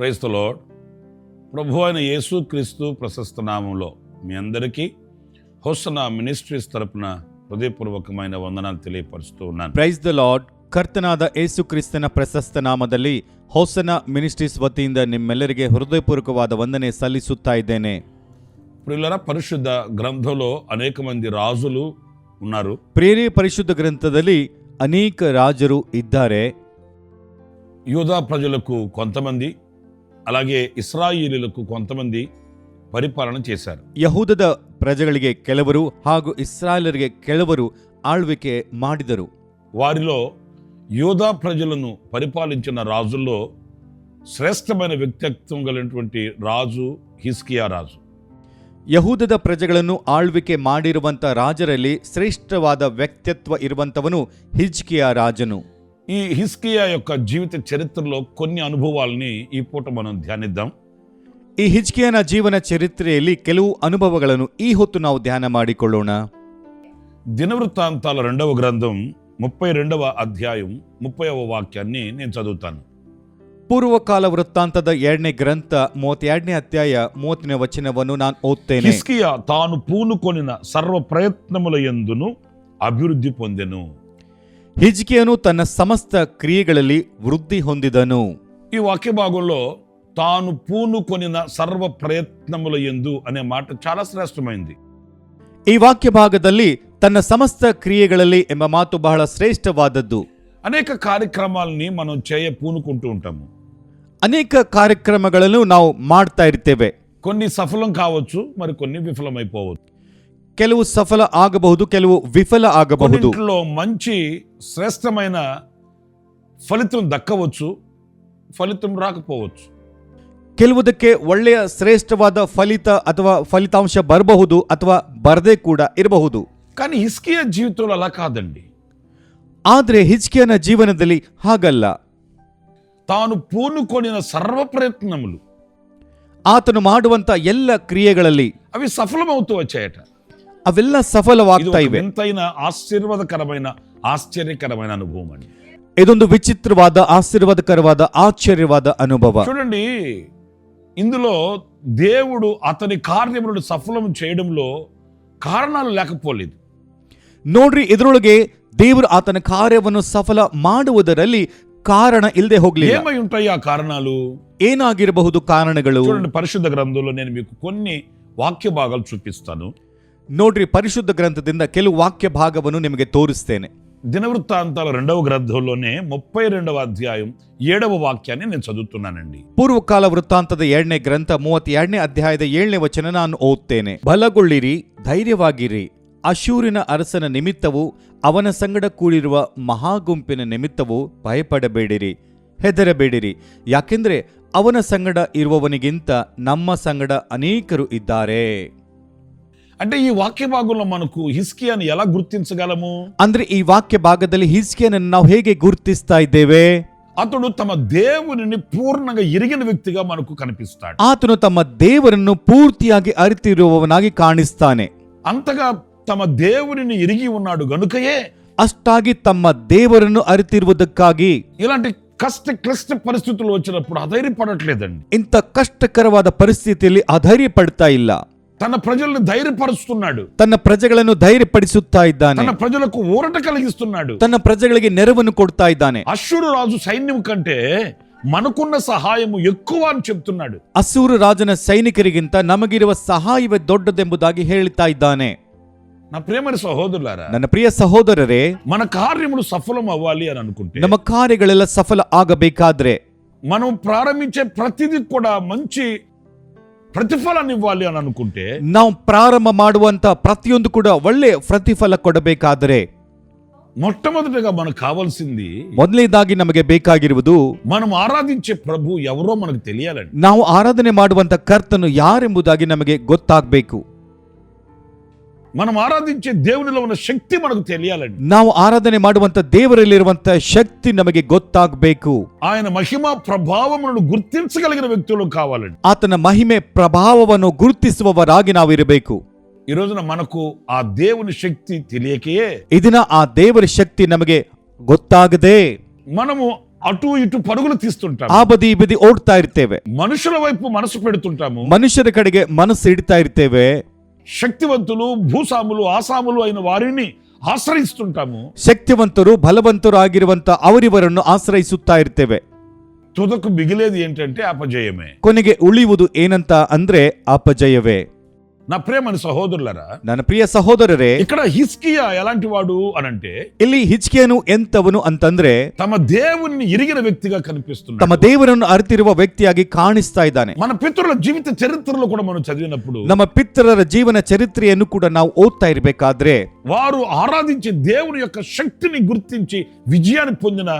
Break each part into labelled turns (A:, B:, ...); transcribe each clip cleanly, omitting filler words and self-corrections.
A: Praise the lord. ప్రభు అయిన యేసు క్రీస్తు ప్రశస్త నామంలో మీ అందరికీ హోసన్నా మినిస్ట్రీస్ తరపున ಹೃದಯಪೂರ್ವಕమైన ವಂದನಾలు ತಿಳಿಯಪಡಿಸ್ತಾ ఉన్నాను.
B: Praise the lord. ಕರ್ತನಾದ ಯೇಸು ಕ್ರಿಸ್ತನ ಪ್ರಶಸ್ತ ನಾಮದಲ್ಲಿ ಹೋಸನ್ನ ಮಿನಿಸ್ಟ್ರೀಸ್ ವತಿಯಿಂದ ನಿಮ್ಮೆಲ್ಲರಿಗೆ ಹೃದಯಪೂರ್ವಕವಾದ ವಂದನೆ ಸಲ್ಲಿಸುತ್ತಾ ಇದ್ದೇನೆ.
A: ಪ್ರಿಯರ ಪರಿಶುದ್ಧ ಗ್ರಂಥಂలో అనేక మంది రాజులు ఉన్నారు.
B: ಪ್ರಿಯರೇ, ಪರಿಶುದ್ಧ ಗ್ರಂಥದಲ್ಲಿ ಅನೇಕ ರಾಜರು ಇದ್ದಾರೆ.
A: యూదా ప్రజలకు కొంతమంది, అలాగే ఇశ్రాయేలీయులకు కొంతమంది ಪರಿಪಾಲನೆ చేశారు.
B: ಯಹೂದದ ಪ್ರಜೆಗಳಿಗೆ ಕೆಲವರು ಹಾಗೂ ಇಸ್ರಾಯೇಲರಿಗೆ ಕೆಲವರು ಆಳ್ವಿಕೆ ಮಾಡಿದರು.
A: వారిలో యూదా ప్రజలను పరిపాలించిన రాజుల్లో శ్రేష్టమైన వ్యక్తిత్వం కలిగినటువంటి రాజు ಹಿಸ್ಕಿಯಾ రాజు.
B: ಯಹೂದದ ಪ್ರಜೆಗಳನ್ನು ಆಳ್ವಿಕೆ ಮಾಡಿರುವಂಥ ರಾಜರಲ್ಲಿ ಶ್ರೇಷ್ಠವಾದ ವ್ಯಕ್ತಿತ್ವ ಇರುವಂಥವನು ಹಿಜ್ಕಿಯಾ ರಾಜನು.
A: ಈ ಹಿಸ್ಕಿಯಾ యొక్క జీవిత చరిత్రలో కొన్ని అనుభవాలని ఈ పూట మనం ధ్యానిద్దాం.
B: ಈ ಹಿಜ್ಕಿಯನ ಜೀವನ ಚರಿತ್ರೆಯಲ್ಲಿ ಕೆಲವು ಅನುಭವಗಳನ್ನು ಈ ಹೊತ್ತು ನಾವು ಧ್ಯಾನ ಮಾಡಿಕೊಳ್ಳೋಣ.
A: దినవృత్తాంతాల 2వ గ్రంథం 32వ అధ్యాయం 30వ వాక్యాన్ని నేను చదువుతాను.
B: ಪೂರ್ವಕಾಲ ವೃತ್ತಾಂತದ 2ನೇ ಗ್ರಂಥ 32ನೇ ಅಧ್ಯಾಯ 30ನೇ ವಚನವನ್ನು ನಾನು ಓದ್ತೇನೆ.
A: ಹಿಸ್ಕಿಯಾ ತಾನು పూనుకొనిన ಸರ್ವ ಪ್ರಯತ್ನముల యందును ಅಭಿವೃದ್ಧಿ పొందెను.
B: ಹಿಜ್ಕಿಯನು ತನ್ನ ಸಮಸ್ತ ಕ್ರಿಯೆಗಳಲ್ಲಿ ವೃದ್ಧಿ ಹೊಂದಿದನು.
A: ఈ వాక్య భాగంలో తాను పూనుకొనిన సర్వ ప్రయత్నముల యందు అనే మాట చాలా శ్రేష్టమైంది.
B: ಈ ವಾಕ್ಯ ಭಾಗದಲ್ಲಿ ತನ್ನ ಸಮಸ್ತ ಕ್ರಿಯೆಗಳಲ್ಲಿ ಎಂಬ ಮಾತು ಬಹಳ ಶ್ರೇಷ್ಠವಾದದ್ದು.
A: అనేక కార్యక్రమాలని మనం పూనుకుంటూ ఉంటాము.
B: ಅನೇಕ ಕಾರ್ಯಕ್ರಮಗಳನ್ನು ನಾವು ಮಾಡ್ತಾ ಇರ್ತೇವೆ.
A: కొన్ని సఫలం కావచ్చు, మరి కొన్ని విఫలమైపోవచ్చు.
B: ಕೆಲವು ಸಫಲ ಆಗಬಹುದು, ಕೆಲವು ವಿಫಲ ಆಗಬಹುದು.
A: కొన్నింటిలో మంచి శ్రేష్టమైన ఫలితం దక్కవచ్చు, ఫలితం రాకపోవచ్చు.
B: ಕೆಲವುದಕ್ಕೆ ಒಳ್ಳೆಯ ಶ್ರೇಷ್ಠವಾದ ಫಲಿತ ಅಥವಾ ಫಲಿತಾಂಶ ಬರಬಹುದು ಅಥವಾ ಬರದೇ ಕೂಡ ಇರಬಹುದು.
A: కానీ ಹಿಸ್ಕಿಯಾ జీవితంలో అలా కాదండి.
B: ಆದರೆ ಹಿಜ್ಕಿಯನ ಜೀವನದಲ್ಲಿ ಹಾಗಲ್ಲ.
A: తాను పూనుకొనిన సర్వ ప్రయత్నములు,
B: ಆತನು ಮಾಡುವಂತ ಎಲ್ಲ ಕ್ರಿಯೆಗಳಲ್ಲಿ
A: అవి సఫలమవుతూ వచ్చాయట.
B: ಅವೆಲ್ಲ ಸಫಲವಾಗ್ತಾ ಇವೆ.
A: ఎంతైన ఆశీర్వాదకరమైన ఆశ్చర్యకరమైన అనుభవం అండి.
B: ಇದೊಂದು ವಿಚಿತ್ರವಾದ, ಆಶೀರ್ವಾದಕರವಾದ, ಆಶ್ಚರ್ಯವಾದ ಅನುಭವ.
A: చూడండి, ఇందులో దేవుడు అతని కార్యములను సఫలం చేయడంలో కారణాలు లేకపోలేదు.
B: ನೋಡ್ರಿ, ಇದರೊಳಗೆ ದೇವರು ಆತನ ಕಾರ್ಯವನ್ನು ಸಫಲ ಮಾಡುವುದರಲ್ಲಿ ಕಾರಣ ಇಲ್ಲದೆ ಹೋಗ್ಲಿಲ್ಲ.
A: ఏమై ఉంటాయి ఆ కారణాలు?
B: ಏನಾಗಿರಬಹುದು ಕಾರಣಗಳು?
A: చూడండి, పరిశుద్ధ గ్రంథంలో నేను మీకు కొన్ని వాక్య భాగాలు చూపిస్తాను.
B: ನೋಡ್ರಿ, ಪರಿಶುದ್ಧ ಗ್ರಂಥದಿಂದ ಕೆಲವು ವಾಕ್ಯ ಭಾಗವನ್ನು ನಿಮಗೆ ತೋರಿಸ್ತೇನೆ.
A: దినవృత్తాంతాల 2వ గ్రంథంలోనే 32వ అధ్యాయం 7వ వాక్యాన్ని నేను చదువుతున్నానండి.
B: ಪೂರ್ವಕಾಲ ವೃತ್ತಾಂತದ 2ನೇ ಗ್ರಂಥ 32ನೇ ಅಧ್ಯಾಯದ 7ನೇ ವಚನ ನಾನು ಓದ್ತೇನೆ. ಬಲಗೊಳ್ಳಿರಿ, ಧೈರ್ಯವಾಗಿರಿ. ಅಶೂರಿನ ಅರಸನ ನಿಮಿತ್ತವೂ ಅವನ ಸಂಗಡ ಕೂಡಿರುವ ಮಹಾಗುಂಪಿನ ನಿಮಿತ್ತವೂ ಭಯಪಡಬೇಡಿರಿ, ಹೆದರಬೇಡಿರಿ. ಯಾಕೆಂದ್ರೆ ಅವನ ಸಂಗಡ ಇರುವವನಿಗಿಂತ ನಮ್ಮ ಸಂಗಡ ಅನೇಕರು ಇದ್ದಾರೆ.
A: అంటే ఈ వాక్య భాగంలో మనకు ಹಿಸ್ಕಿಯಾని ఎలా గుర్తించగలము?
B: ಅಂದ್ರೆ ಈ ವಾಕ್ಯ ಭಾಗದಲ್ಲಿ ಹಿಜ್ಕಿಯನನ್ನು ನಾವು ಹೇಗೆ ಗುರುತಿಸ್ತಾ ಇದ್ದೇವೆ?
A: అతడు తమ దేవునిని పూర్ణంగా ఎరిగిన వ్యక్తిగా మనకు కనిపిస్తాడు.
B: ಆತನು ತಮ್ಮ ದೇವರನ್ನು ಪೂರ್ತಿಯಾಗಿ ಅರಿತಿರುವವನಾಗಿ ಕಾಣಿಸ್ತಾನೆ.
A: అంతగా తమ దేవునిని ఎరిగి ఉన్నాడు గనుకయే
B: ಅಷ್ಟಾಗಿ ತಮ್ಮ ದೇವರನ್ನು ಅರಿತಿರುವುದಕ್ಕಾಗಿ
A: ఇలాంటి క్లిష్ట పరిస్థితులు వచ్చినప్పుడు అధైర్యపడట్లేదండి.
B: ಇಂಥ ಕಷ್ಟಕರವಾದ ಪರಿಸ್ಥಿತಿಯಲ್ಲಿ ಅಧೈರ್ಯ ಪಡ್ತಾ ಇಲ್ಲ.
A: తన ప్రజలను ధైర్యపరుస్తున్నాడు.
B: ತನ್ನ ಪ್ರಜೆಗಳನ್ನು ಧೈರ್ಯಪಡಿಸುತ್ತಾ ಇದ್ದಾನೆ.
A: తన ప్రజలకు ఊరట కలిగిస్తున్నాడు.
B: ತನ್ನ ಪ್ರಜೆಗಳಿಗೆ ನೆರವನ್ನು ಕೊಡ್ತಾ ಇದ್ದಾನೆ.
A: అష్షూరు రాజు సైన్యం కంటే మనకున్న సహాయము ఎక్కువ అని చెప్తున్నాడు.
B: ಅಸೂರು ರಾಜನ ಸೈನಿಕರಿಗಿಂತ ನಮಗಿರುವ ಸಹಾಯವೇ ದೊಡ್ಡದೆಂಬುದಾಗಿ ಹೇಳ್ತಾ ಇದ್ದಾನೆ.
A: నా ప్రియమైన సహోదరులారా,
B: ನನ್ನ ಪ್ರಿಯ ಸಹೋದರರೇ,
A: మన కార్యములు సఫలం అవ్వాలి అని అనుకుంటే,
B: ನಮ್ಮ ಕಾರ್ಯಗಳೆಲ್ಲ ಸಫಲ ಆಗಬೇಕಾದ್ರೆ
A: మనం ప్రారంభించే ప్రతిదీ కూడా మంచి ప్రతిఫలాన్ని ఇవ్వాలి అని అనుకుంటే,
B: ನಾವು ಪ್ರಾರಂಭ ಮಾಡುವಂತ ಪ್ರತಿಯೊಂದು ಕೂಡ ಒಳ್ಳೆ ಪ್ರತಿಫಲ ಕೊಡಬೇಕಾದರೆ
A: మొట్టమొదటిగా మనకు కావాల్సింది,
B: ಮೊದಲನೇದಾಗಿ ನಮಗೆ ಬೇಕಾಗಿರುವುದು,
A: మనం ఆరాధించే ప్రభు ఎవరో మనకు తెలియాలండి.
B: ನಾವು ಆರಾಧನೆ ಮಾಡುವಂತ ಕರ್ತನು ಯಾರೆಂಬುದಾಗಿ ನಮಗೆ ಗೊತ್ತಾಗಬೇಕು.
A: మనం ఆరాధించే దేవునిలో ఉన్న శక్తి మనకు తెలియాలండి.
B: ನಾವು ಆರಾಧನೆ ಮಾಡುವಂತ ದೇವರಲ್ಲಿರುವಂತ ಶಕ್ತಿ ನಮಗೆ ಗೊತ್ತಾಗಬೇಕು.
A: ఆయన మహిమ ప్రభావములను గుర్తించగలిగిన వ్యక్తులు కావాలండి.
B: ಆತನ ಮಹಿಮೆ ಪ್ರಭಾವವನ್ನು ಗುರುತಿಸುವವರಾಗಿ ನಾವು ಇರಬೇಕು.
A: ఈ రోజున మనకు ఆ దేవుని శక్తి తెలియకే
B: ಇದನ್ನ ಆ ದೇವರ ಶಕ್ತಿ ನಮಗೆ ಗೊತ್ತಾಗದೆ
A: మనము అటు ఇటు పరుగులు తీస్తుంటాము.
B: ಆ ಬದಿ ಈ ಬದಿ ಓಡ್ತಾ ಇರ್ತೇವೆ.
A: మనుషుల వైపు మనసు పెడుతుంటాము.
B: ಮನುಷ್ಯರ ಕಡೆಗೆ ಮನಸ್ಸು ಇಡ್ತಾ ಇರ್ತೇವೆ.
A: శక్తివంతులు భూసాములు ఆసాములు అయిన వారిని ఆశ్రయిస్తుంటాము.
B: ಶಕ್ತಿವಂತರು ಬಲವಂತರು ಆಗಿರುವಂತ ಅವರಿವರನ್ನು ಆಶ್ರಯಿಸುತ್ತಾ ಇರ್ತೇವೆ.
A: తుదకు మిగిలేది ఏంటంటే అపజయమే.
B: ಕೊನೆಗೆ ಉಳಿಯುವುದು ಏನಂತ ಅಂದ್ರೆ ಅಪಜಯವೇ.
A: నా ప్రియమైన సహోదరులరా,
B: ನನ್ನ ಪ್ರಿಯ ಸಹೋದರರೇ,
A: ఇక్కడ హిజ్కియా ఎలాంటి వాడు అనంటే
B: ಇಲ್ಲಿ ಹಿಜ್ಕೀಯನು ಎಂತವನು ಅಂತಂದ್ರೆ
A: తమ దేవుణ్ణి ఎరిగిన వ్యక్తిగా కనిపిస్తున్నాడు.
B: ತಮ್ಮ ದೇವರನ್ನು ಅರಿತಿರುವ ವ್ಯಕ್ತಿಯಾಗಿ ಕಾಣಿಸ್ತಾ ಇದ್ದಾನೆ.
A: మన పితరుల జీవిత చరిత్రలో కూడా మనం చదివినప్పుడు
B: ನಮ್ಮ ಪಿತರರ ಜೀವನ ಚರಿತ್ರೆಯನ್ನು ಕೂಡ ನಾವು ಓದ್ತಾ ಇರಬೇಕಾದ್ರೆ
A: వారు ఆరాధించే దేవుని యొక్క శక్తిని గుర్తించి విజయాన్ని పొందిన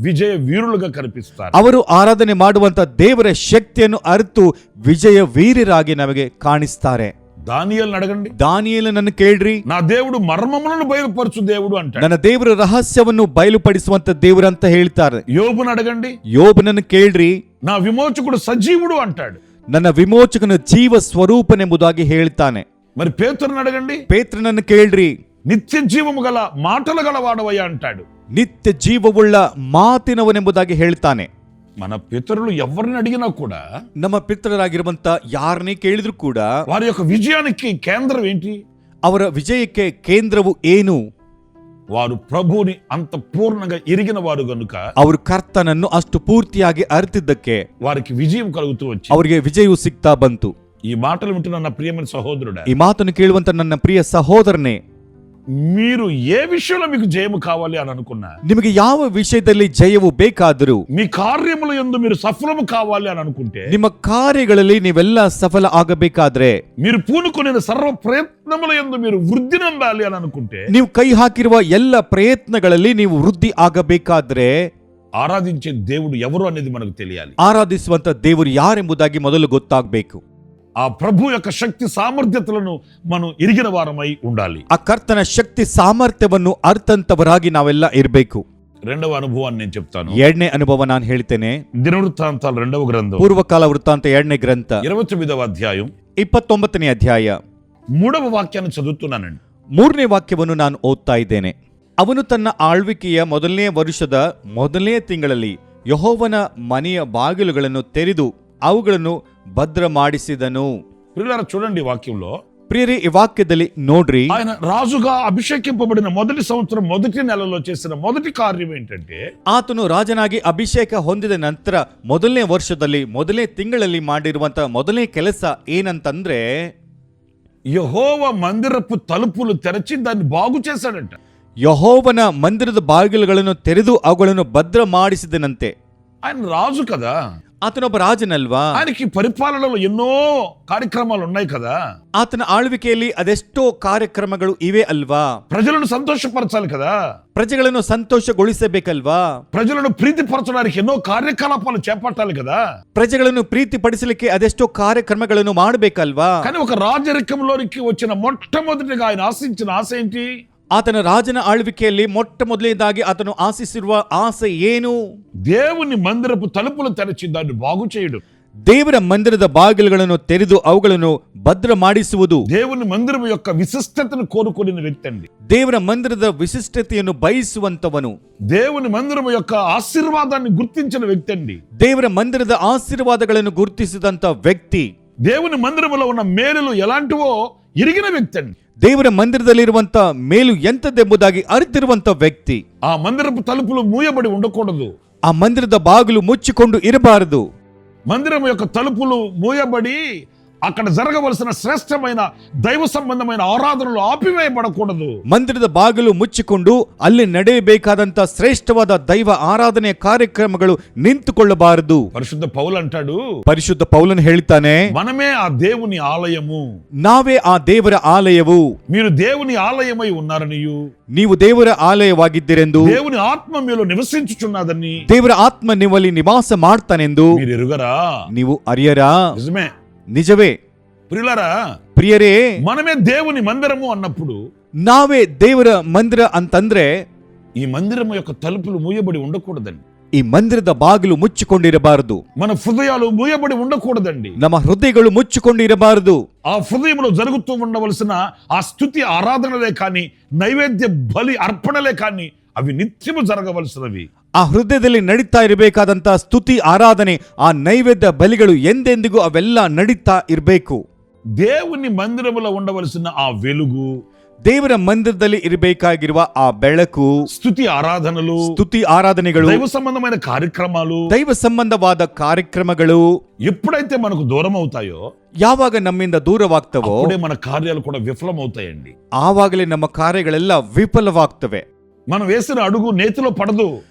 A: విజయ వీరులుగా కనిపిస్తారు.
B: ಅವರು ಆರಾಧನೆ ಮಾಡುವಂತ ದೇವರ ಶಕ್ತಿಯನ್ನು ಅರಿತು ವಿಜಯ ವೀರರಾಗಿ ನಮಗೆ ಕಾಣಿಸ್ತಾರೆ.
A: దానియేలును అడగండి.
B: ದಾನಿಯೇಲನನ್ನು ಕೇಳ್ರಿ.
A: నా దేవుడు మర్మములను బయలుపరచు దేవుడు అంటాడు.
B: ನನ್ನ ದೇವರ ರಹಸ್ಯವನ್ನು ಬಯಲುಪಡಿಸುವಂತ ದೇವರಂತ ಹೇಳ್ತಾರೆ.
A: యోబును అడగండి.
B: ಯೋಬನನ್ನು ಕೇಳ್ರಿ.
A: నా విమోచకుడు సజీవుడు అంటాడు.
B: ನನ್ನ ವಿಮೋಚಕನು ಜೀವ ಸ್ವರೂಪನೆಂಬುದಾಗಿ ಹೇಳ್ತಾನೆ.
A: మరి పేతురును అడగండి.
B: ಪೇತ್ರನನ್ನು ಕೇಳ್ರಿ.
A: నిత్య జీవము గల మాటలు గలవాడవయ్యా అంటాడు.
B: ನಿತ್ಯ ಜೀವವುಳ್ಳ ಮಾತಿನವನೆಂಬುದಾಗಿ ಹೇಳ್ತಾನೆ.
A: మన పితరులు ఎవరిని అడిగినా కూడా,
B: ನಮ್ಮ ಪಿತರರಾಗಿರುವಂತ ಯಾರನ್ನೇ ಕೇಳಿದ್ರು ಕೂಡ
A: వారి యొక్క విజయానికి కేంద్రం ఏంటి?
B: ಅವರ ವಿಜಯಕ್ಕೆ ಕೇಂದ್ರವು ಏನು?
A: వారు ప్రభువుని అంత పూర్ణంగా ఎరిగిన వారు గనుక
B: ಅವರು ಕರ್ತನನ್ನು ಅಷ್ಟು ಪೂರ್ತಿಯಾಗಿ ಅರಿತಿದ್ದಕ್ಕೆ
A: వారికి విజయం కలుగుతూ వచ్చి
B: ಅವರಿಗೆ ವಿಜಯವು ಸಿಗ್ತಾ ಬಂತು.
A: ఈ మాటలు వింటున్న నా ప్రియమైన సహోదరుడా,
B: ಈ ಮಾತನ್ನು ಕೇಳುವಂತ ನನ್ನ ಪ್ರಿಯ ಸಹೋದರನೇ,
A: మీరు ఏ విషయంలో మీకు జయము కావాలి అని అనుకున్నా,
B: ನಿಮಗೆ ಯಾವ ವಿಷಯದಲ್ಲಿ ಜಯವು ಬೇಕಾದರೂ,
A: మీ కార్యముల యందు మీరు సఫలము కావాలి అని అనుకుంటే,
B: ನಿಮ್ಮ ಕಾರ್ಯಗಳಲ್ಲಿ ನೀವೆಲ್ಲ ಸಫಲ ಆಗಬೇಕಾದ್ರೆ,
A: మీరు పూనుకొనిన సర్వ ప్రయత్నముల యందు మీరు వృద్ధి నందాలి అని అనుకుంటే,
B: ನೀವು ಕೈ ಹಾಕಿರುವ ಎಲ್ಲ ಪ್ರಯತ್ನಗಳಲ್ಲಿ ನೀವು ವೃದ್ಧಿ ಆಗಬೇಕಾದ್ರೆ
A: ఆరాధించే దేవుడు ఎవరు అనేది మనకు తెలియాలి.
B: ಆರಾಧಿಸುವಂತ ದೇವರು ಯಾರೆಂಬುದಾಗಿ ಮೊದಲು ಗೊತ್ತಾಗಬೇಕು.
A: ఆ ప్రభు యొక్క శక్తి సామర్థ్యతలను మనం ఎరిగిన వారమై ఉండాలి.
B: ಆ ಕರ್ತನ ಶಕ್ತಿ ಸಾಮರ್ಥ್ಯವನ್ನು ಅರ್ಥಂತವರಾಗಿ ನಾವೆಲ್ಲ ಇರಬೇಕು.
A: రెండవ అనుభవాన్ని నేను చెప్తాను.
B: ಎರಡನೇ ಅನುಭವ ನಾನು ಹೇಳ್ತೇನೆ.
A: దినవృత్తాంతాలు 2వ గ్రంథం
B: ಪೂರ್ವಕಾಲ ವೃತ್ತಾಂತ 2ನೇ ಗ್ರಂಥ
A: 29వ అధ్యాయం
B: 29ನೇ ಅಧ್ಯಾಯ
A: 3వ వాక్యాన్ని చదువుతున్నానండి.
B: 3ನೇ ವಾಕ್ಯವನ್ನು ನಾನು ಓದ್ತಾ ಇದ್ದೇನೆ. ಅವನು ತನ್ನ ಆಳ್ವಿಕೆಯ 1ನೇ ವರ್ಷದ 1ನೇ ತಿಂಗಳಲ್ಲಿ ಯೆಹೋವನ ಮನೆಯ ಬಾಗಿಲುಗಳನ್ನು ತೆರೆದು ಅವುಗಳನ್ನು ಭದ್ರ ಮಾಡಿಸಿದನು.
A: ప్రియులారా, చూడండి వాక్యంలో,
B: ಪ್ರಿಯರೇ, ಈ ವಾಕ್ಯದಲ್ಲಿ ನೋಡ್ರಿ,
A: ఆయన రాజుగా అభిషేకింపబడిన మొదటి సంవత్సరం మొదటి నెలలో చేసిన మొదటి కార్యం ఏంటంటే,
B: ಆತನು ರಾಜನಾಗಿ ಅಭಿಷೇಕ ಹೊಂದಿದ ನಂತರ 1ನೇ ವರ್ಷದಲ್ಲಿ 1ನೇ ತಿಂಗಳಲ್ಲಿ ಮಾಡಿರುವಂತ ಮೊದಲನೇ ಕೆಲಸ ಏನಂತಂದ್ರೆ,
A: యెహోవ మందిరపు తలుపులు తెరచి దాన్ని బాగు చేశాడంట.
B: ಯೆಹೋವನ ಮಂದಿರದ ಬಾಗಿಲುಗಳನ್ನು ತೆರೆದು ಅವುಗಳನ್ನು ಭದ್ರ ಮಾಡಿಸಿದನಂತೆ.
A: ఆయన రాజు కదా,
B: ಆತನೊಬ್ಬ ರಾಜನಲ್ವಾ,
A: ఆయనకి పరిపాలనలో ఎన్నో కార్యక్రమాలు ఉన్నాయి కదా,
B: ಆತನ ಆಳ್ವಿಕೆಯಲ್ಲಿ ಅದೆಷ್ಟೋ ಕಾರ್ಯಕ್ರಮಗಳು ಇವೆ ಅಲ್ವಾ,
A: ప్రజలను సంతోషపరచాలి కదా,
B: ಪ್ರಜೆಗಳನ್ನು ಸಂತೋಷಗೊಳಿಸಬೇಕಲ್ವಾ,
A: ప్రజలను ప్రీతిపరచడానికి ఎన్నో కార్యకలాపాలు చేపట్టాలి కదా.
B: ಪ್ರಜೆಗಳನ್ನು ಪ್ರೀತಿಪಡಿಸಲಿಕ್ಕೆ ಅದೆಷ್ಟೋ ಕಾರ್ಯಕ್ರಮಗಳನ್ನು ಮಾಡಬೇಕಲ್ವಾ.
A: కానీ ఒక రాజరికంలోనికి వచ్చిన మొట్టమొదటిగా ఆయన ఆశించిన ఆశ ఏంటి?
B: ಆತನ ರಾಜನ ಆಳ್ವಿಕೆಯಲ್ಲಿ ಮೊಟ್ಟ ಮೊದಲನೇದಾಗಿ ಆತನು ಆಶಿಸಿರುವ ಆಸೆ ಏನು?
A: దేవుని మందిరపు తలుపులు తెరచి దాన్ని బాగు చేయడం,
B: ದೇವರ ಮಂದಿರದ ಬಾಗಿಲುಗಳನ್ನು ತೆರೆದು ಅವುಗಳನ್ನು ಭದ್ರ ಮಾಡಿಸುವುದು.
A: దేవుని మందిరం యొక్క విశిష్టతను కోరుకునే వ్యక్తి అండి.
B: ದೇವರ ಮಂದಿರದ ವಿಶಿಷ್ಟತೆಯನ್ನು ಬಯಸುವಂತವನು,
A: దేవుని మందిరం యొక్క ఆశీర్వాదాన్ని గుర్తించిన వ్యక్తి అండి.
B: ದೇವರ ಮಂದಿರದ ಆಶೀರ್ವಾದಗಳನ್ನು ಗುರುತಿಸಿದಂತ ವ್ಯಕ್ತಿ,
A: దేవుని మందిరములో ఉన్న మేలులు ఎలాంటివో ఎరిగిన వ్యక్తి అండి.
B: ದೇವರ ಮಂದಿರದಲ್ಲಿರುವಂತ ಮೇಲು ಎಂತದೆಂಬುದಾಗಿ ಅರಿತಿರುವಂತ ವ್ಯಕ್ತಿ.
A: ఆ మందిరపు తలుపులు మూయబడి ఉండకూడదు.
B: ಆ ಮಂದಿರದ ಬಾಗಿಲು ಮುಚ್ಚಿಕೊಂಡು ಇರಬಾರದು.
A: మందిరం యొక్క తలుపులు మూయబడి అక్కడ జరగవలసిన శ్రేష్టమైన దైవ సంబంధమైన ఆరాధనలు ఆపివేయబడకూడదు.
B: ಮಂದಿರದ ಬಾಗಿಲು ಮುಚ್ಚಿಕೊಂಡು ಅಲ್ಲಿ ನಡೆಯಬೇಕಾದಂತ ಶ್ರೇಷ್ಠವಾದ ದೈವ ಆರಾಧನೆಯ ಕಾರ್ಯಕ್ರಮಗಳು ನಿಂತುಕೊಳ್ಳಬಾರದು.
A: పరిశుద్ధ పౌలు అంటాడు,
B: ಪರಿಶುದ್ಧ ಪೌಲನು ಹೇಳ್ತಾನೆ,
A: మనమే ఆ దేవుని ఆలయము,
B: ನಾವೇ ಆ ದೇವರ ಆಲಯವು,
A: మీరు దేవుని ఆలయమై ఉన్నారనియు,
B: ನೀವು ದೇವರ ಆಲಯವಾಗಿದ್ದೀರೆಂದು,
A: దేవుని ఆత్మ మీలో నివసించుచున్నదని,
B: ದೇವರ ಆತ್ಮ ನಿಮ್ಮಲ್ಲಿ ನಿವಾಸ ಮಾಡ್ತಾನೆಂದು
A: మీరు ఎరుగరా?
B: ನೀವು ಅರಿಯರಾ?
A: నిజమే.
B: ನಿಜವೇ.
A: ప్రియులారా,
B: ಪ್ರಿಯರೇ,
A: మనమే దేవుని మందిరము అన్నప్పుడు
B: ನಾವೇ ದೇವರ ಮಂದಿರ ಅಂತಂದ್ರೆ
A: ఈ మందిరం యొక్క తలుపులు మూయబడి ఉండకూడదండి.
B: ಈ ಮಂದಿರದ ಬಾಗಿಲು ಮುಚ್ಚಿಕೊಂಡಿರಬಾರದು.
A: మన హృదయాలు మూయబడి ఉండకూడదండి.
B: ನಮ್ಮ ಹೃದಯಗಳು ಮುಚ್ಚಿಕೊಂಡಿರಬಾರದು.
A: ఆ హృదయంలో జరుగుతూ ఉండవలసిన ఆ స్తుతి ఆరాధనలే కానీ, నైవేద్య బలి అర్పణలే కానీ అవి నిత్యము జరగవలసినవి.
B: ಆ ಹೃದಯದಲ್ಲಿ ನಡೀತಾ ಇರಬೇಕಾದಂತ ಸ್ತುತಿ ಆರಾಧನೆ, ಆ ನೈವೇದ್ಯ ಬಲಿಗಳು ಎಂದೆಂದಿಗೂ ಅವೆಲ್ಲ ನಡೀತಾ ಇರಬೇಕು.
A: దేవుని మందిరములో ఉండవలసిన ఆ వెలుగు,
B: ದೇವರ ಮಂದಿರದಲ್ಲಿ ಇರಬೇಕಾಗಿರುವ ಆ ಬೆಳಕು,
A: స్తుతి ఆరాధనలు,
B: ಸ್ತುತಿ ಆರಾಧನೆಗಳು,
A: దైవ సంబంధమైన కార్యక్రమాలు,
B: ದೈವ ಸಂಬಂಧವಾದ ಕಾರ್ಯಕ್ರಮಗಳು
A: ఎప్పుడైతే మనకు దూరం అవుతాయో
B: ಯಾವಾಗ ನಮ್ಮಿಂದ ದೂರವಾಗ್ತವೋ
A: అప్పుడే మన కార్యాలు కూడా విఫలం అవుతాయండి.
B: ಆವಾಗಲೇ ನಮ್ಮ ಕಾರ್ಯಗಳೆಲ್ಲ ವಿಫಲವಾಗ್ತವೆ.
A: మనం వేసిన అడుగు నేతిలో పడదు.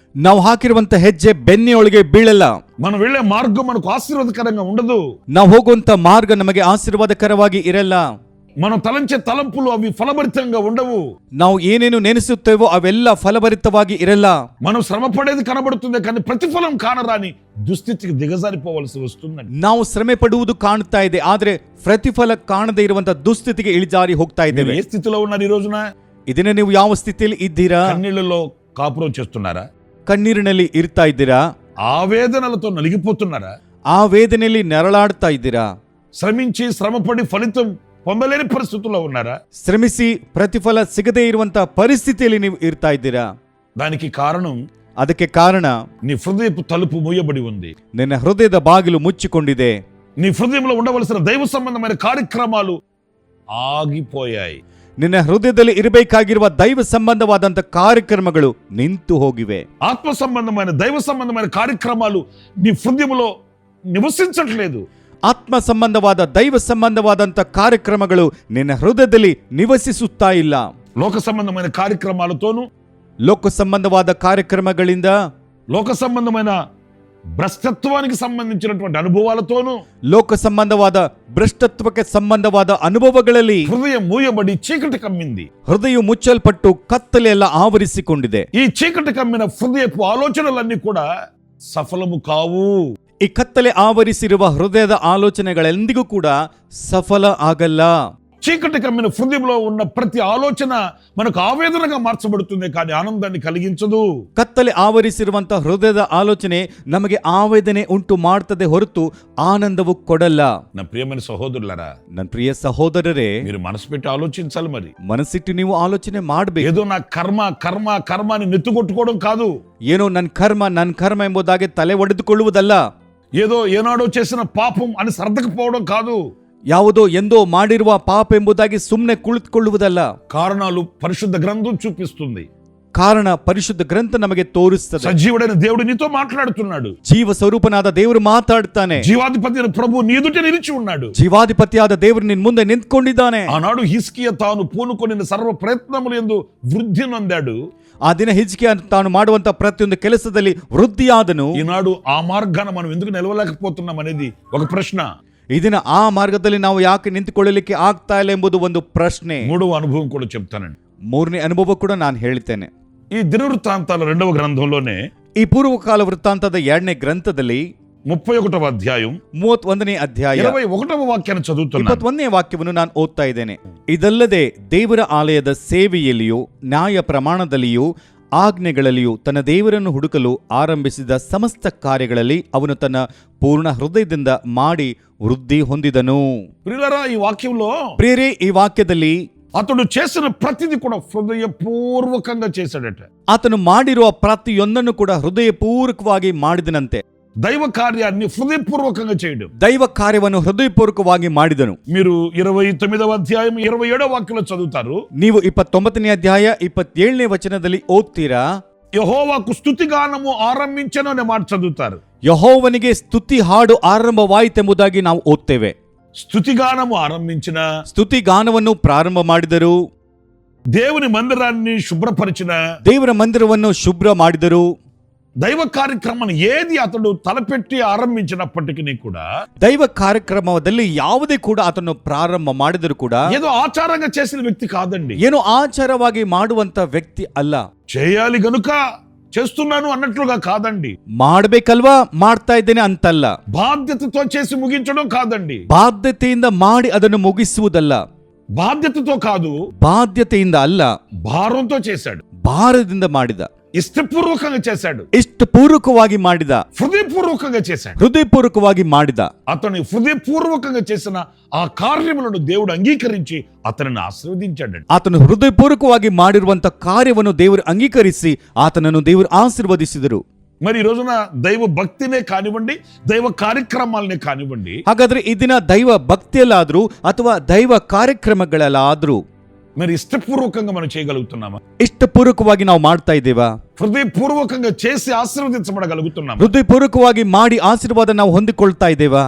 B: ನಾವು ಹಾಕಿರುವಂತ ಹೆಜ್ಜೆ ಬೆನ್ನೆಯೊಳಗೆ ಬೀಳಲ್ಲ.
A: మనం వెళ్లే మార్గం మనకు ఆశీర్వాదకరంగా ఉండదు.
B: ನಾವು ಹೋಗುವಂತ ಮಾರ್ಗ ನಮಗೆ ಆಶೀರ್ವಾದಕರವಾಗಿ ಇರಲ್ಲ.
A: మనం తలంచే తలంపులు అవి ఫలభరితంగా ఉండవు.
B: ನಾವು ಏನೇನು ನೆನೆಸುತ್ತೇವೋ ಅವೆಲ್ಲ ಫಲಭರಿತವಾಗಿ ಇರಲ್ಲ.
A: మనం శ్రమ పడేది కనబడుతుంది కానీ ప్రతిఫలం కానరాని దుస్థితికి దిగజారిపోవలసి వస్తుందండి.
B: ನಾವು ಶ್ರಮೆ ಪಡುವುದು ಕಾಣ್ತಾ ಇದೆ, ಆದ್ರೆ ಪ್ರತಿಫಲ ಕಾಣದೇ ಇರುವಂತ ದುಸ್ಥಿತಿಗೆ ಇಳಿಜಾರಿ ಹೋಗ್ತಾ
A: మీరు
B: ಇದ್ದೇವೆ.
A: ఏ స్థితిలో ఉన్నారు ఈ రోజున?
B: ಇದನ್ನ ನೀವು ಯಾವ ಸ್ಥಿತಿಯಲ್ಲಿ ಇದ್ದೀರಾ?
A: కన్నీళ్లలో కాపురం చేస్తున్నారా?
B: ಕಣ್ಣೀರಿನಲ್ಲಿ ಇರ್ತಾ ಇದ್ದೀರಾ?
A: ఆవేదనలతో నలిగిపోతున్నారా?
B: ಆ ವೇದನೆಯಲ್ಲಿ ನೆರಳಾಡ್ತಾ ಇದ್ದೀರಾ?
A: శ్రమించి శ్రమపడి ఫలితం పొందలేని పరిస్థితుల్లో ఉన్నారా?
B: ಶ್ರಮಿಸಿ ಪ್ರತಿಫಲ ಸಿಗದೇ ಇರುವಂತ ಪರಿಸ್ಥಿತಿಯಲ್ಲಿ ನೀವು ಇರ್ತಾ ಇದ್ದೀರಾ?
A: దానికి కారణం
B: ಅದಕ್ಕೆ ಕಾರಣ
A: నీ హృదయపు తలుపు మూయబడి ఉంది.
B: ನಿನ್ನ ಹೃದಯದ ಬಾಗಿಲು ಮುಚ್ಚಿಕೊಂಡಿದೆ.
A: నీ హృదయంలో ఉండవలసిన దైవ సంబంధమైన కార్యక్రమాలు ఆగిపోయాయి.
B: ನಿನ್ನ ಹೃದಯದಲ್ಲಿ ಇರಬೇಕಾಗಿರುವ ದೈವ ಸಂಬಂಧವಾದಂತ ಕಾರ್ಯಕ್ರಮಗಳು ನಿಂತು ಹೋಗಿವೆ.
A: ఆత్మ సంబంధమైన దైవ సంబంధమైన కార్యక్రమాలు నీ హృదయంలో నివసించట్లేదు.
B: ಆತ್ಮ ಸಂಬಂಧವಾದ ದೈವ ಸಂಬಂಧವಾದಂತ ಕಾರ್ಯಕ್ರಮಗಳು ನಿನ್ನ ಹೃದಯದಲ್ಲಿ ನಿವಸಿಸುತ್ತಾ ಇಲ್ಲ.
A: లోక సంబంధమైన కార్యక్రమాలతోనూ,
B: ಲೋಕ ಸಂಬಂಧವಾದ ಕಾರ್ಯಕ್ರಮಗಳಿಂದ,
A: లోక సంబంధమైన భ్రష్టత్వానికి సంబంధించినటువంటి అనుభవాలతోనూ,
B: ಲೋಕ ಸಂಬಂಧವಾದ ಭ್ರಷ್ಟತ್ವಕ್ಕೆ ಸಂಬಂಧವಾದ ಅನುಭವಗಳಲ್ಲಿ
A: హృదయం మూయబడి చీకటి కమ్మింది.
B: ಹೃದಯವು ಮುಚ್ಚಲ್ಪಟ್ಟು ಕತ್ತಲೆ ಎಲ್ಲ ಆವರಿಸಿಕೊಂಡಿದೆ.
A: ఈ చీకటి కమ్మిన హృదయపు ఆలోచనలన్నీ కూడా సఫలము కావు.
B: ಈ ಕತ್ತಲೆ ಆವರಿಸಿರುವ ಹೃದಯದ ಆಲೋಚನೆಗಳೆಂದಿಗೂ ಕೂಡ ಸಫಲ ಆಗಲ್ಲ.
A: చీకటి కమ్మిన హృదయంలో ఉన్న ప్రతి ఆలోచన మనకు ఆవేదనగా మార్చబడుతుంది కానీ ఆనందాన్ని కలిగించదు.
B: ಕತ್ತಲೆ ಆವರಿಸಿರುವಂತಹ ಹೃದಯದ ಆಲೋಚನೆ ನಮಗೆ ಆವೇದನೆ ಉಂಟು ಮಾಡ್ತದೆ ಹೊರತು ಆನಂದವು ಕೊಡಲ್ಲ.
A: నా ప్రియమైన సహోదరులారా,
B: ನನ್ನ ಪ್ರಿಯ ಸಹೋದರರೇ,
A: మీరు మనసు పెట్టి ఆలోచించాలి. మరి
B: ಮನಸ್ಸಿಟ್ಟು ನೀವು ಆಲೋಚನೆ ಮಾಡಬೇಕು.
A: ఏదో నా కర్మ కర్మ కర్మ అని నెత్తుకొట్టుకోవడం కాదు.
B: ಏನೋ ನನ್ನ ಕರ್ಮ ಎಂಬುದಾಗಿ ತಲೆ ಒಡೆದುಕೊಳ್ಳುವುದಲ್ಲ.
A: ఏదో ఏనాడో చేసిన పాపం అని సర్దకపోవడం కాదు.
B: ಯಾವುದೋ ಎಂದೋ ಮಾಡಿರುವ ಪಾಪ ಎಂಬುದಾಗಿ ಸುಮ್ಮನೆ ಕುಳಿತುಕೊಳ್ಳುವುದಲ್ಲ.
A: కారణాలు పరిశుద్ధ గ్రంథం చూపిస్తుంది.
B: ಕಾರಣ ಪರಿಶುದ್ಧ ಗ್ರಂಥ ನಮಗೆ ತೋರಿಸ್ತದೆ.
A: సజీవుడైన దేవుడు నీతో మాట్లాడుతున్నాడు.
B: ಜೀವ ಸ್ವರೂಪನಾದ ದೇವರು ಮಾತಾಡ್ತಾನೆ.
A: జీవాధిపతి అయిన ప్రభు నీ ఎదుట నిలిచి ఉన్నాడు.
B: ಜೀವಾಧಿಪತಿಯಾದ ದೇವರು ನಿನ್ ಮುಂದೆ ನಿಂತ್ಕೊಂಡಿದ್ದಾನೆ.
A: ఆనాడు హిజ్కియా తాను పూనుకొనిన సర్వ ప్రయత్నములు యందు వృద్ధి నొందాడు.
B: ಆ ದಿನ ಹಿಜ್ಕಿಯ ತಾನು ಮಾಡುವಂತ ಪ್ರತಿಯೊಂದು ಕೆಲಸದಲ್ಲಿ ವೃದ್ಧಿಯಾದನು.
A: ఈనాడు ఆ మార్గాన మనం ఎందుకు నిలవలేకపోతున్నాం అనేది ఒక ప్రశ్న.
B: ಈ ದಿನ ಆ ಮಾರ್ಗದಲ್ಲಿ ನಾವು ಯಾಕೆ ನಿಂತುಕೊಳ್ಳಲಿಕ್ಕೆ ಆಗ್ತಾ ಇಲ್ಲ ಎಂಬುದು ಒಂದು ಪ್ರಶ್ನೆ.
A: మూడవ అనుభవం కూడా చెప్తానండి.
B: ಮೂರನೇ ಅನುಭವ ಕೂಡ ನಾನು ಹೇಳ್ತೇನೆ.
A: ఈ దినవృత్తాంతాల 2వ గ్రంథంలోనే
B: ಈ ಪೂರ್ವಕಾಲ ವೃತ್ತಾಂತದ 2ನೇ ಗ್ರಂಥದಲ್ಲಿ
A: 31వ అధ్యాయం
B: 31ನೇ ಅಧ್ಯಾಯ
A: 21వ వాక్యాన్ని చదువుతున్నాను.
B: 21ನೇ ವಾಕ್ಯವನ್ನು ನಾನು ಓದ್ತಾ ಇದ್ದೇನೆ. ಇದಲ್ಲದೆ ದೇವರ ಆಲಯದ ಸೇವೆಯಲ್ಲಿಯೂ ನ್ಯಾಯ ಪ್ರಮಾಣದಲ್ಲಿಯೂ ಆಜ್ಞೆಗಳಲ್ಲಿಯೂ ತನ್ನ ದೇವರನ್ನು ಹುಡುಕಲು ಆರಂಭಿಸಿದ ಸಮಸ್ತ ಕಾರ್ಯಗಳಲ್ಲಿ ಅವನು ತನ್ನ ಪೂರ್ಣ ಹೃದಯದಿಂದ ಮಾಡಿ ವೃದ್ಧಿ ಹೊಂದಿದನು.
A: ప్రియులారా, ఈ వాక్యంలో
B: ಪ್ರಿಯರೇ, ಈ ವಾಕ್ಯದಲ್ಲಿ
A: అతడు చేసిన ప్రతిదీ కూడా హృదయపూర్వకంగా చేశాడట.
B: ಆತನು ಮಾಡಿರುವ ಪ್ರತಿಯೊಂದನ್ನು ಕೂಡ ಹೃದಯಪೂರ್ವಕವಾಗಿ ಮಾಡಿದನಂತೆ.
A: దైవ కార్యాన్ని హృదయపూర్వకంగా చేయడం.
B: ದೈವ ಕಾರ್ಯವನ್ನು ಹೃದಯಪೂರ್ವಕವಾಗಿ ಮಾಡಿದನು.
A: మీరు 29వ అధ్యాయం 27వ వాక్యంలో చదువుతారు.
B: ನೀವು 29ನೇ ಅಧ್ಯಾಯ 27ನೇ ವಚನದಲ್ಲಿ ಓದ್ತೀರಾ.
A: యెహోవాకు స్తుతిగానము ఆరంభించెను అనే మాట చదువుతారు.
B: ಯೆಹೋವನಿಗೆ ಸ್ತುತಿ ಹಾಡು ಆರಂಭವಾಯಿತೆಂಬುದಾಗಿ ನಾವು ಓದ್ತೇವೆ.
A: స్తుతిగానము ఆరంభించిన,
B: ಸ್ತುತಿ ಗಾನವನ್ನು ಪ್ರಾರಂಭ ಮಾಡಿದರು.
A: దేవుని మందిరాన్ని శుభ్రపరిచిన,
B: ದೇವರ ಮಂದಿರವನ್ನು ಶುಭ್ರ ಮಾಡಿದರು.
A: దైవ కార్యక్రమం ఏది అతడు తలపెట్టి ఆరంభించినప్పటికీ కూడా,
B: ದೈವ ಕಾರ್ಯಕ್ರಮದಲ್ಲಿ ಯಾವುದೇ ಕೂಡ ಆತನು ಪ್ರಾರಂಭ ಮಾಡಿದರೂ ಕೂಡ
A: ఏదో ఆచారంగా చేసిన వ్యక్తి కాదండి.
B: ಏನೋ ಆಚಾರವಾಗಿ ಮಾಡುವಂತ ವ್ಯಕ್ತಿ ಅಲ್ಲ.
A: చేయాలి గనుక చేస్తున్నాను అన్నట్లుగా కాదండి.
B: ಮಾಡ್ಬೇಕಲ್ವಾ ಮಾಡ್ತಾ ಇದ್ದೇನೆ ಅಂತಲ್ಲ.
A: బాధ్యతతో చేసి ముగించడం కాదండి.
B: ಬಾಧ್ಯತೆಯಿಂದ ಮಾಡಿ ಅದನ್ನು ಮುಗಿಸುವುದಲ್ಲ.
A: బాధ్యతతో కాదు,
B: ಬಾಧ್ಯತೆಯಿಂದ ಅಲ್ಲ,
A: భారంతో చేశాడు.
B: ಭಾರದಿಂದ ಮಾಡಿದ,
A: ఇష్టపూర్వకంగా చేశాడు,
B: ಇಷ್ಟಪೂರ್ವಕವಾಗಿ ಮಾಡಿದ,
A: హృదయపూర్వకంగా చేశాడు.
B: ಹೃದಯಪೂರ್ವಕವಾಗಿ ಮಾಡಿದ.
A: అతని హృదయపూర్వకంగా చేసిన ఆ కార్యములను దేవుడు అంగీకరించి అతనిని ఆశీర్వదించాడు.
B: ಆತನು ಹೃದಯಪೂರ್ವಕವಾಗಿ ಮಾಡಿರುವಂತ ಕಾರ್ಯವನ್ನು ದೇವರು ಅಂಗೀಕರಿಸಿ ಆತನನ್ನು ದೇವರು ಆಶೀರ್ವದಿಸಿದರು.
A: మరి ఈ రోజున దైవ భక్తినే కానివ్వండి, దైవ కార్యక్రమాలనే కానివ్వండి,
B: ಹಾಗಾದ್ರೆ ಈ ದಿನ ದೈವ ಭಕ್ತಿಯಲ್ಲಾದ್ರೂ ಅಥವಾ ದೈವ ಕಾರ್ಯಕ್ರಮಗಳಲ್ಲಾದ್ರೂ
A: మరి ఇష్టపూర్వకంగా మనం చేయగలుగుతున్నామా?
B: ಇಷ್ಟಪೂರ್ವಕವಾಗಿ ನಾವು ಮಾಡ್ತಾ ಇದ್ದೇವಾ?
A: హృదయపూర్వకంగా చేసి ఆశీర్వదించబడగలుగుతున్నామా?
B: ಹೃದಯಪೂರ್ವಕವಾಗಿ ಮಾಡಿ ಆಶೀರ್ವಾದ ನಾವು ಹೊಂದಿಕೊಳ್ತಾ ಇದ್ದೇವಾ?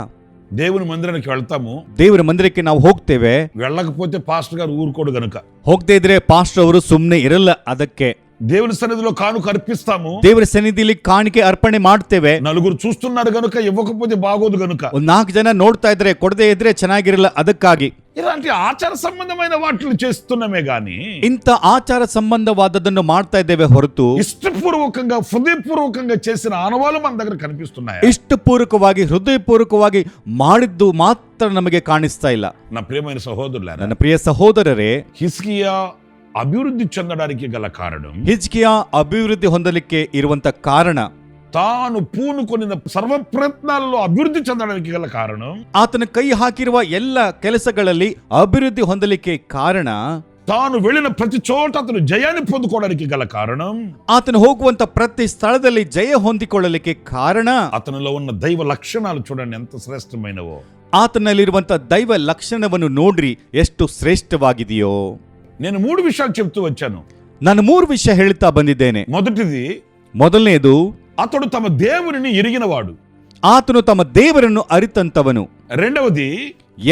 A: దేవుని మందిరానికి వెళ్తాము,
B: ದೇವರ ಮಂದಿರಕ್ಕೆ ನಾವು ಹೋಗ್ತೇವೆ.
A: వెళ్ళకపోతే పాస్టర్ గారు ఊరుకోడు గనుక,
B: ಹೋಗದೆ ಇದ್ರೆ ಪಾಸ್ಟರ್ ಅವರು ಸುಮ್ಮನೆ ಇರಲ್ಲ. ಅದಕ್ಕೆ
A: దేవుని సన్నిధిలో కానుక అర్పిస్తాము,
B: ದೇವರ ಸನ್ನಿಧಿಯಲ್ಲಿ ಕಾಣಿಕೆ ಅರ್ಪಣೆ ಮಾಡ್ತೇವೆ.
A: నలుగురు చూస్తున్నారు గనుక, ఇవ్వకపోతే బాగోదు గనుక,
B: 4 ಜನ ನೋಡ್ತಾ ಇದ್ರೆ ಕೊಡದೆ ಇದ್ರೆ ಚೆನ್ನಾಗಿರಲ್ಲ, ಅದಕ್ಕಾಗಿ
A: ఇలాంటి ఆచార సంబంధమైన వాటిని చేస్తున్నామే గాని
B: ಇಂಥ ಆಚಾರ ಸಂಬಂಧವಾದದನ್ನು ಮಾಡ್ತಾ ಇದ್ದೇವೆ ಹೊರತು
A: ఇష్టపూర్వకంగా హృదయపూర్వకంగా చేసిన ఆనవాలు మన దగ్గర కనిపిస్తున్నాయి.
B: ಇಷ್ಟಪೂರ್ವಕವಾಗಿ ಹೃದಯಪೂರ್ವಕವಾಗಿ ಮಾಡಿದ್ದು ಮಾತ್ರ ನಮಗೆ ಕಾಣಿಸ್ತಾ ಇಲ್ಲ.
A: నా ప్రియమైన సహోదరులారా,
B: ನನ್ನ ಪ್ರಿಯ ಸಹೋದರರೇ,
A: హిజ్కియా అభివృద్ధి చెందడానికి గల కారణం,
B: ಹಿಜ್ಕಿಯಾ ಅಭಿವೃದ್ಧಿ ಹೊಂದಲಿಕ್ಕೆ ಇರುವಂತ ಕಾರಣ,
A: తాను పూనుకొనిన సర్వ ప్రయత్నాల్లో అభివృద్ధి చెందడానికి గల కారణం,
B: ಆತನ ಕೈ ಹಾಕಿರುವ ಎಲ್ಲ ಕೆಲಸಗಳಲ್ಲಿ ಅಭಿವೃದ್ಧಿ ಹೊಂದಲಿಕ್ಕೆ ಕಾರಣ,
A: తాను వెళ్ళిన ప్రతి చోట అతను జయాన్ని పొందుకోవడానికి గల కారణం,
B: ಆತನು ಹೋಗುವಂತ ಪ್ರತಿ ಸ್ಥಳದಲ್ಲಿ ಜಯ ಹೊಂದಿಕೊಳ್ಳಲಿಕ್ಕೆ ಕಾರಣ,
A: అతనిలో ఉన్న దైవ లక్షణాలు చూడండి ఎంత శ్రేష్టమైనవో.
B: ಆತನಲ್ಲಿರುವಂತ ದೈವ ಲಕ್ಷಣವನ್ನು ನೋಡ್ರಿ ಎಷ್ಟು ಶ್ರೇಷ್ಠವಾಗಿದೆಯೋ.
A: నేను 3 విషయాలు చెప్తూ వచ్చాను.
B: ನಾನು 3 ವಿಷಯ ಹೇಳ್ತಾ ಬಂದಿದ್ದೇನೆ.
A: మొదటిది,
B: ಮೊದಲನೇದು,
A: అతడు తమ దేవునిని ఎరిగినవాడు.
B: ಆತನು ತಮ್ಮ ದೇವರನ್ನು ಅರಿತಂತವನು.
A: రెండవది,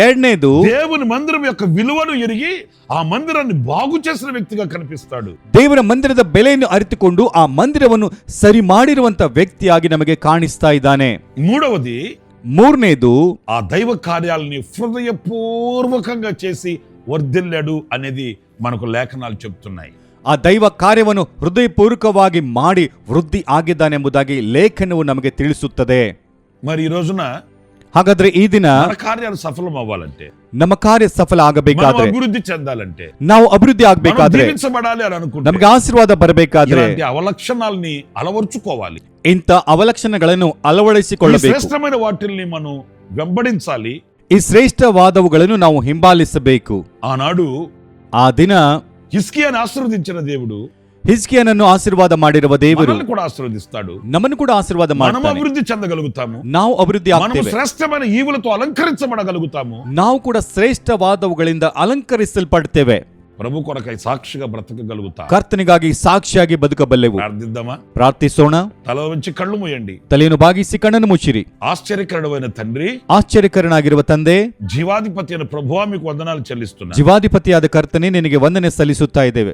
B: ಎರಡನೇದು,
A: దేవుని మందిరం యొక్క విలువను ఎరిగి ఆ మందిరాన్ని బాగు చేసిన వ్యక్తిగా కనిపిస్తాడు.
B: ದೇವರ ಮಂದಿರದ ಬೆಲೆಯನ್ನು ಅರಿತುಕೊಂಡು ಆ ಮಂದಿರವನ್ನು ಸರಿ ಮಾಡಿರುವಂತ ವ್ಯಕ್ತಿಯಾಗಿ ನಮಗೆ ಕಾಣಿಸ್ತಾ ಇದ್ದಾನೆ.
A: మూడవది,
B: ಮೂರನೇದು,
A: ఆ దైవ కార్యాలని హృదయపూర్వకంగా చేసి వర్ధిల్లాడు అనేది మనకు లేఖనాలు చెప్తున్నాయి.
B: ಆ ದೈವ ಕಾರ್ಯವನ್ನು ಹೃದಯಪೂರ್ವಕವಾಗಿ ಮಾಡಿ ವೃದ್ಧಿ ಆಗಿದ್ದಾನೆಂಬುದಾಗಿ ಲೇಖನವು ನಮಗೆ ತಿಳಿಸುತ್ತದೆ.
A: మరి ఈ రోజున
B: ಹಾಗಾದ್ರೆ ಈ ದಿನ
A: మన కార్యాలు సఫలం అవ్వాలంటే,
B: ನಮ್ಮ ಕಾರ್ಯ ಸಫಲ
A: మనం
B: ಆಗಬೇಕಾದ್ರೆ,
A: అభివృద్ధి చెందాలంటే,
B: ನಾವು ಅಭಿವೃದ್ಧಿ
A: మనం
B: ಆಗ್ಬೇಕಾದ್ರೆ,
A: దీవించబడాలి అని అనుకుంటే
B: ನಮಗೆ ಆಶೀರ್ವಾದ ಬರಬೇಕಾದ್ರೆ
A: ఇలాంటి అవలక్షణాలని అలవర్చుకోవాలి.
B: ಇಂಥ ಅವಲಕ್ಷಣಗಳನ್ನು
A: ఈ
B: ಅಳವಡಿಸಿಕೊಳ್ಳಬೇಕು.
A: శ్రేష్టమైన వాటిల్ని మనం వెంబడించాలి.
B: ಈ ಶ್ರೇಷ್ಠವಾದವುಗಳನ್ನು ನಾವು ಹಿಂಬಾಲಿಸಬೇಕು.
A: ఆనాడు
B: ಆ ದಿನ
A: హిజ్కియాని ఆశీర్వదించిన దేవుడు
B: ಹಿಜ್ಕಿಯನನ್ನು ಆಶೀರ್ವಾದ ಮಾಡಿರುವ ದೇವರು
A: మనల్ని కూడా ఆశీర్వదిస్తాడు.
B: ನಮ್ಮನ್ನು ಕೂಡ ಆಶೀರ್ವಾದ
A: మనం
B: ಮಾಡ್ತಾನೆ.
A: అభివృద్ధి చెందగలుగుతాము,
B: ನಾವು ಅಭಿವೃದ್ಧಿ
A: మనం
B: ಆಗ್ತೇವೆ.
A: శ్రేష్టమైన ఈవులతో అలంకరించబడగలుగుతాము.
B: ನಾವು ಕೂಡ ಶ್ರೇಷ್ಠವಾದವುಗಳಿಂದ ಅಲಂಕರಿಸಲ್ಪಡ್ತೇವೆ.
A: ప్రభు కొరకై సాక్షిగా బ్రతకగలుగుతా.
B: ಕರ್ತನಿಗಾಗಿ ಸಾಕ್ಷಿಯಾಗಿ ಬದುಕಬಲ್ಲೆವು.
A: ప్రార్థిద్దామా?
B: ಪ್ರಾರ್ಥಿಸೋಣ.
A: తల వంచి కళ్ళు మూయండి.
B: ತಲೆಯನ್ನು ಬಾಗಿಸಿ ಕಣ್ಣನ್ನು ಮುಚ್ಚಿರಿ.
A: ఆశ్చర్యకరుడైన తండ్రి,
B: ಆಶ್ಚರ್ಯಕರನಾಗಿರುವ ತಂದೆ,
A: జీవాధిపతి అయిన ప్రభువా, మీకు వందనాలు చెల్లిస్తున్నా.
B: ಜೀವಾಧಿಪತಿಯಾದ ಕರ್ತನೆ, ನಿನಗೆ ವಂದನೆ ಸಲ್ಲಿಸುತ್ತಾ ಇದ್ದೇವೆ.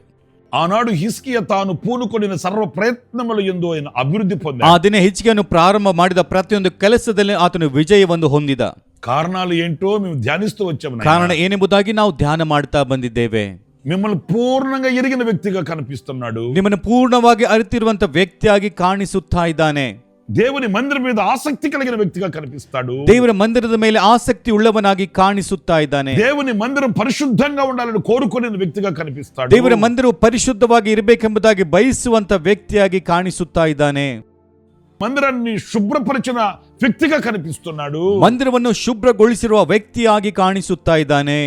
A: ఆనాడు హిజ్కియా తాను పూనుకొనిన సర్వ ప్రయత్నముల యందు ఆయన అభివృద్ధి
B: ಆ
A: పొందాడు.
B: ದಿನ ಹಿಜ್ಕಿಯನು ಪ್ರಾರಂಭ ಮಾಡಿದ ಪ್ರತಿಯೊಂದು ಕೆಲಸದಲ್ಲಿ ಆತನು ವಿಜಯವನ್ನು ಹೊಂದಿದ.
A: కారణాలు ఏంటో మేము ధ్యానిస్తూ వచ్చాము నాయనా.
B: ಕಾರಣ ಏನೆಂಬುದಾಗಿ ನಾವು ಧ್ಯಾನ ಮಾಡ್ತಾ ಬಂದಿದ್ದೇವೆ.
A: మిమ్మల్ని పూర్ణంగా ఎరిగిన వ్యక్తిగా కనిపిస్తున్నాడు.
B: ನಿಮ್ಮನ್ನು ಪೂರ್ಣವಾಗಿ ಅರಿತಿರುವಂತ ವ್ಯಕ್ತಿಯಾಗಿ ಕಾಣಿಸುತ್ತಾ ಇದ್ದಾನೆ.
A: దేవుని మందిరం మీద ఆసక్తి కలిగిన వ్యక్తిగా కనిపిస్తాడు.
B: ದೇವರ ಮಂದಿರದ ಮೇಲೆ ಆಸಕ್ತಿ ಉಳ್ಳವನಾಗಿ ಕಾಣಿಸುತ್ತಾ ಇದ್ದಾನೆ.
A: దేవుని మందిరం పరిశుద్ధంగా ఉండాలని కోరుకునే వ్యక్తిగా కనిపిస్తాడు.
B: ದೇವರ ಮಂದಿರವು ಪರಿಶುದ್ಧವಾಗಿ ಇರಬೇಕೆಂಬುದಾಗಿ ಬಯಸುವಂತ ವ್ಯಕ್ತಿಯಾಗಿ ಕಾಣಿಸುತ್ತಾ ಇದ್ದಾನೆ.
A: మందిరాన్ని శుభ్రపరిచిన వ్యక్తిగా కనిపిస్తున్నాడు.
B: ಮಂದಿರವನ್ನು ಶುಭ್ರಗೊಳಿಸಿರುವ ವ್ಯಕ್ತಿಯಾಗಿ ಕಾಣಿಸುತ್ತಾ ಇದ್ದಾನೆ.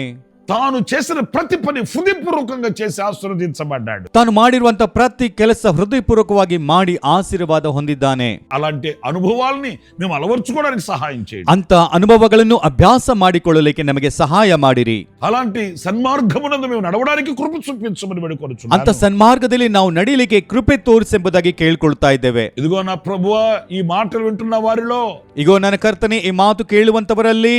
A: తాను చేసిన ప్రతి పని హృదయపూర్వకంగా చేసి ఆశీర్వదించబడ్డాడు.
B: ತಾನು ಮಾಡಿರುವಂತ ಪ್ರತಿ ಕೆಲಸ ಹೃದಯಪೂರ್ವಕವಾಗಿ ಮಾಡಿ ಆಶೀರ್ವಾದ ಹೊಂದಿದ್ದಾನೆ.
A: అలాంటి అనుభవాల్ని మేము అలవర్చుకోవడానికి సహాయం చేయండి.
B: ಅಂತ ಅನುಭವಗಳನ್ನು ಅಭ್ಯಾಸ ಮಾಡಿಕೊಳ್ಳಲಿಕ್ಕೆ ನಮಗೆ ಸಹಾಯ ಮಾಡಿರಿ.
A: అలాంటి సన్మార్గమునందు మేము నడవడానికి కృప చూపించమని
B: ಅಂತ
A: వేడుకొనుచున్నాను.
B: ಸನ್ಮಾರ್ಗದಲ್ಲಿ ನಾವು ನಡೀಲಿಕ್ಕೆ ಕೃಪೆ ತೋರಿಸೆಂಬುದಾಗಿ ಕೇಳಿಕೊಳ್ತಾ ಇದ್ದೇವೆ.
A: ఇదిగో నా ప్రభువా, ఈ మాటలు వింటున్న వారిలో
B: ಇಗೋ ನನ್ನ ಕರ್ತನೆ, ಈ ಮಾತು ಕೇಳುವಂತವರಲ್ಲಿ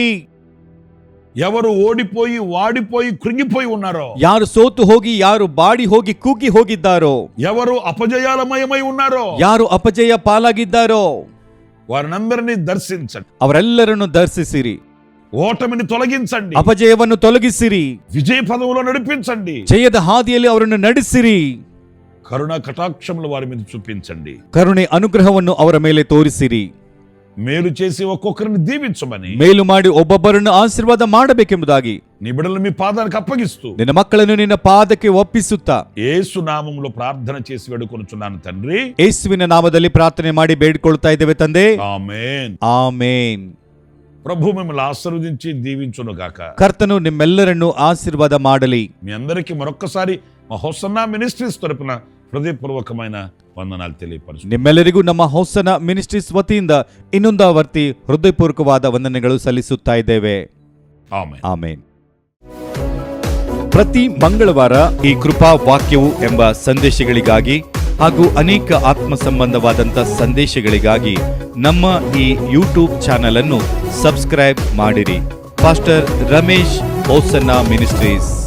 A: ఎవరు ఓడిపోయి వాడిపోయి కృంగిపోయి ఉన్నారో,
B: ಯಾರು ಸೋತು ಹೋಗಿ, ಯಾರು ಬಾಡಿ ಹೋಗಿ ಕೂಗಿ ಹೋಗಿದ್ದಾರೋ,
A: ఎవరు అపజయాలమయమై ఉన్నారో,
B: ಯಾರು ಅಪಜಯ ಪಾಲಾಗಿದ್ದಾರೋ
A: వారినందరినీ దర్శించండి.
B: ಅವರೆಲ್ಲರನ್ನು ದರ್ಶಿಸಿರಿ.
A: ఓటమిని తొలగించండి.
B: ಅಪಜಯವನ್ನು ತೊಲಗಿಸಿರಿ.
A: విజయ పదవులో నడిపించండి.
B: ಜಯದ ಹಾದಿಯಲ್ಲಿ ಅವರನ್ನು ನಡೆಸಿರಿ.
A: కరుణ కటాక్షములు వారి మీద చూపించండి.
B: ಕರುಣೆ ಅನುಗ್ರಹವನ್ನು ಅವರ ಮೇಲೆ ತೋರಿಸಿರಿ.
A: మేలు చేసి ఒక్కొక్కరిని దీవించమని,
B: ಮೇಲು ಮಾಡಿ ಒಬ್ಬೊಬ್ಬರನ್ನು ಆಶೀರ್ವಾದ ಮಾಡಬೇಕೆಂಬುದಾಗಿ
A: నీ బిడ్డలను మీ పాదానికి అప్పగిస్తూ
B: ನಿನ್ನ ಮಕ್ಕಳನ್ನು ನಿನ್ನ ಪಾದಕ್ಕೆ ಒಪ್ಪಿಸುತ್ತಾ
A: యేసు నామములో ప్రార్థన చేసి వేడుకొనుచున్నాను తండ్రి.
B: ಯೇಸುವಿನ ನಾಮದಲ್ಲಿ ಪ್ರಾರ್ಥನೆ ಮಾಡಿ ಬೇಡಿಕೊಳ್ತಾ ಇದ್ದೇವೆ ತಂದೆ.
A: ఆమేన్.
B: ಆಮೇನ್.
A: ప్రభు మిమ్మల్ని ఆశీర్వదించి దీవించును గాక.
B: ಕರ್ತನು ನಿಮ್ಮೆಲ್ಲರನ್ನು ಆಶೀರ್ವಾದ ಮಾಡಲಿ.
A: మీ అందరికీ మరొక్కసారి మా హోసన్నా మినిస్ట్రీస్ తరపున హృదయపూర్వకమైన ವಂದನಾలు తెలియಪరుచు.
B: ನಿಮ್ಮೆಲ್ಲರಿಗೂ ನಮ್ಮ ಹೋಸನ ಮಿನಿಸ್ಟ್ರೀಸ್ ವತಿಯಿಂದ ಇನ್ನೊಂದಾವರ್ತಿ ಹೃದಯಪೂರ್ವಕವಾದ ವಂದನೆಗಳು ಸಲ್ಲಿಸುತ್ತಾ ಇದ್ದೇವೆ.
A: ಆಮೆನ್.
B: ಆಮೇನ್. ಪ್ರತಿ ಮಂಗಳವಾರ ಈ ಕೃಪಾ ವಾಕ್ಯವು ಎಂಬ ಸಂದೇಶಗಳಿಗಾಗಿ ಹಾಗೂ ಅನೇಕ ಆತ್ಮ ಸಂಬಂಧವಾದಂಥ ಸಂದೇಶಗಳಿಗಾಗಿ ನಮ್ಮ ಈ ಯೂಟ್ಯೂಬ್ ಚಾನೆಲ್ ಅನ್ನು ಸಬ್ಸ್ಕ್ರೈಬ್ ಮಾಡಿರಿ. Pastor Ramesh Hosanna ministries.